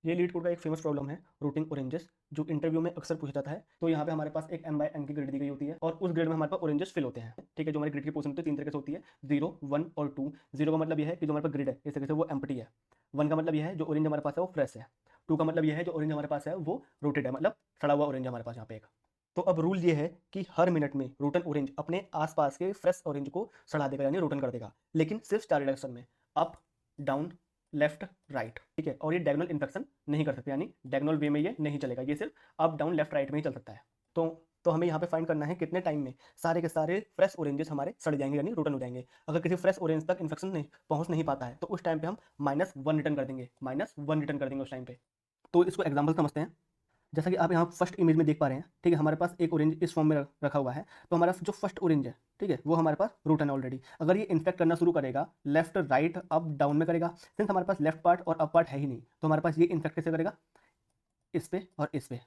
ये leet code का एक फेमस प्रॉब्लम है रूटिंग ऑरेंजेस, जो इंटरव्यू में अक्सर पूछा जाता है। तो यहाँ पे हमारे पास एक m बाय n की ग्रिड दी गई होती है और उस ग्रिड में हमारे पास ऑरेंजेस फिल होते हैं। ठीक है, जो हमारी ग्रिड की पोजीशन होती है 3 तरीके से होती है, 0, 1 और 2। 0 का मतलब यह है कि जो हमारे पास ग्रिड है इस तरीके से वो एम्प्टी है। 1 का मतलब यह है जो ऑरेंज हमारे पास है वो फ्रेश है। 2 का मतलब यह है जो ऑरेंज हमारे पास है वो रोटेड है, मतलब सड़ा हुआ ऑरेंज हमारे पास यहाँ पे एक। तो अब रूल ये है कि हर मिनट में रोटन ऑरेंज अपने आसपास के फ्रेश ऑरेंज को सड़ा देगा, यानी रोटन कर देगा, लेकिन सिर्फ 4 डायरेक्शन में, अप, डाउन, लेफ्ट, राइट। ठीक है, और ये डायगोनल इन्फेक्शन नहीं कर सकते, यानी डायगोनल वे में ये नहीं चलेगा, ये सिर्फ अप, डाउन, लेफ्ट, राइट में ही चल सकता है। तो हमें यहाँ पे फाइंड करना है कितने टाइम में सारे के सारे फ्रेश ऑरेंजेस हमारे सड़ जाएंगे, यानी रोटन हो जाएंगे। अगर किसी फ्रेश ऑरेंज तक इन्फेक्शन नहीं पहुंच नहीं पाता है तो उस टाइम पे हम -1 रिटर्न कर देंगे, -1 रिटर्न कर देंगे उस टाइम पे। तो इसको एग्जाम्पल समझते हैं। जैसा कि आप यहाँ फर्स्ट इमेज में देख पा रहे हैं, ठीक है, हमारे पास एक ऑरेंज इस फॉर्म में रखा हुआ है। तो हमारा जो फर्स्ट ऑरेंज है, ठीक है, वो हमारे पास रूटन है ऑलरेडी। अगर ये इन्फेक्ट करना शुरू करेगा, लेफ्ट, राइट, अप, डाउन में करेगा। सिंस हमारे पास लेफ्ट पार्ट और अप पार्ट है ही नहीं, तो हमारे पास ये इन्फेक्ट कैसे करेगा, इस पे और इस पे,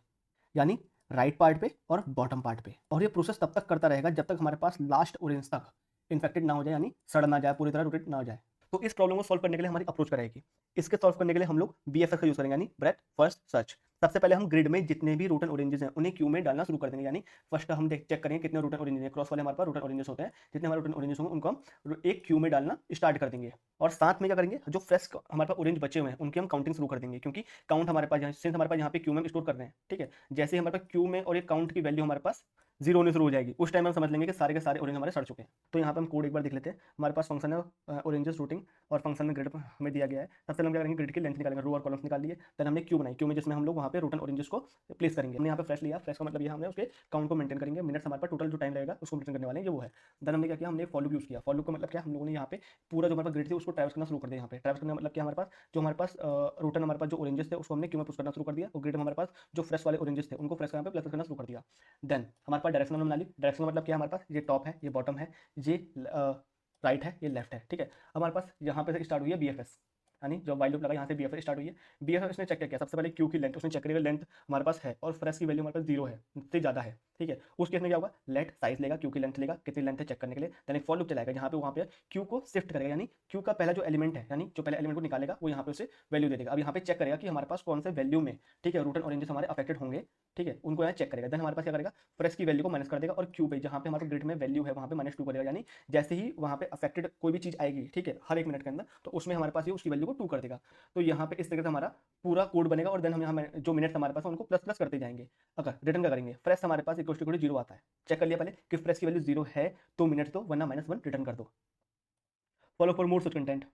यानी राइट पार्ट पे और बॉटम पार्ट पे। और ये प्रोसेस तब तक करता रहेगा जब तक हमारे पास लास्ट ऑरेंज तक इन्फेक्टेड ना हो जाए, यानी सड़ ना जाए, पूरी तरह रोटेट ना हो जाए। तो इस प्रॉब्लम को सॉल्व करने के लिए हमारी अप्रोच रहेगी। इसके सॉल्व करने के लिए हम लोग BFS का यूज करेंगे, यानी ब्रेथ फर्स्ट सर्च। सबसे पहले हम ग्रिड में जितने भी रूटन ऑरेंजेस हैं उन्हें क्यू में डालना शुरू कर देंगे, यानी फर्स्ट हम चेक करेंगे कितने रूटन ऑरेंजेस हैं। क्रॉस वाले हमारे पास रूटन ऑरेंजेस होते हैं, जितने हमारे रूटन ऑरेंजेस होंगे उनको हम एक क्यू में डालना स्टार्ट कर देंगे। और साथ में क्या करेंगे, जो फ्रेश हमारे पास ऑरेंज बचे हुए हैं उनकी हम काउंटिंग शुरू कर देंगे, क्योंकि काउंट हमारे पास सिंस हमारे पास यहाँ पे क्यू में स्टोर कर रहे हैं। ठीक है, जैसे ही हमारे पास क्यू में और ये काउंट की वैल्यू हमारे पास 0 होने शुरू हो जाएगी, उस टाइम हम समझ लेंगे कि सारे के सारे ऑरेंज हमारे सड़ चुके हैं। तो यहाँ पे हम कोड एक बार देख लेते हैं। हमारे पास फंक्शन है ऑरेंजेस रूटिंग, और फंक्शन में ग्रिड हमें दिया गया है। सबसे पहले हम क्या करेंगे, ग्रिड की लेंथ निकालेंगे, रो और कॉलम्स निकाल लिए। देन हमने क्यू बनाई, क्यू में जिसमें हम लोग वहाँ पे रूटन ऑरेंजेस को प्लेस करेंगे। हमने यहाँ पे फ्रेश लिया, फ्रेश का मतलब ये हमने उसके काउंट को मेंटेन करेंगे, मिनट्स हमारे पास टोटल जो टाइम लगेगा उसको मेंटेन करने वाले हैं, ये वो है। देन हमने क्या किया, हमने फॉर लूप यूज किया। फॉर लूप का मतलब क्या, हम लोगों ने यहाँ पे पूरा जो हमारे पास ग्रिड थी उसको ट्रैवर्स करना शुरू कर दिया। यहाँ पे ट्रैवर्स करने का मतलब क्या, हमारे पास जो हमारे पास रूटन हमारे पास जो ऑरेंजेस थे उसको हमने क्यू में पुश करना शुरू कर दिया, और ग्रिड में हमारे पास जो फ्रेश वाले ऑरेंजेस थे उनको फ्रेश यहाँ पे प्लेस करना शुरू कर दिया। देन हमारे पास डायरेक्शन बना ली। डायरेक्शन का मतलब क्या है, हमारे पास ये टॉप है, ये बॉटम है, ये राइट है, ये लेफ्ट है। ठीक है, हमारे पास यहाँ पे से स्टार्ट हुई है BFS, यानी जो वाइल लूप लगा यहाँ से BFS स्टार्ट हुई है। BFS उसने चेक किया, सबसे पहले क्यू की लेंथ उसने चेक करेगा, लेंथ हमारे पास है और फ्रेश की वैल्यू हमारे पास 0 है, उससे ज़्यादा है। ठीक है, उस केस में क्या होगा, लेट साइज लेगा, क्यू की लेंथ लेगा, कितनी लेंथ है चेक करने के लिए। यानी फॉर लूप चलाएगा, जहाँ पे वहाँ पे क्यू को शिफ्ट करेगा, यानी क्यू का पहला जो एलिमेंट है, यानी जो पहले एलिमेंट को निकालेगा वो यहाँ पे उसे वैल्यू दे देगा। अब यहाँ पे चेक करेगा कि हमारे पास कौन से वैल्यू में, ठीक है, रूटन ऑरेंजेस हमारे अफेक्टेड होंगे। ठीक है, उनको यहाँ चेक करेगा। देन हमारे पास क्या करेगा, फ्रेश की वैल्यू को माइनस कर देगा, और क्यू पे जहाँ पे हमारे ग्रिड में वैल्यू है वहाँ पे -2 करेगा। यानी जैसे ही वहाँ पे अफेक्टेड कोई भी चीज़ आएगी, ठीक है, हर एक मिनट के अंदर, तो उसमें हमारे पास ये उसकी वैल्यू को 2 कर देगा। तो यहाँ पे इस तरीके से हमारा पूरा कोड बनेगा, और देन हम यहाँ जो मिनट्स हमारे पास है उनको प्लस प्लस करते जाएंगे। अगर रिटर्न का करेंगे, फ्रेश हमारे पास इक्वल टू 0 आता है, चेक कर लिया पहले कि फ्रेश की वैल्यू 0 है तो मिनट दो, वरना -1 रिटर्न कर दो। Follow for more such content.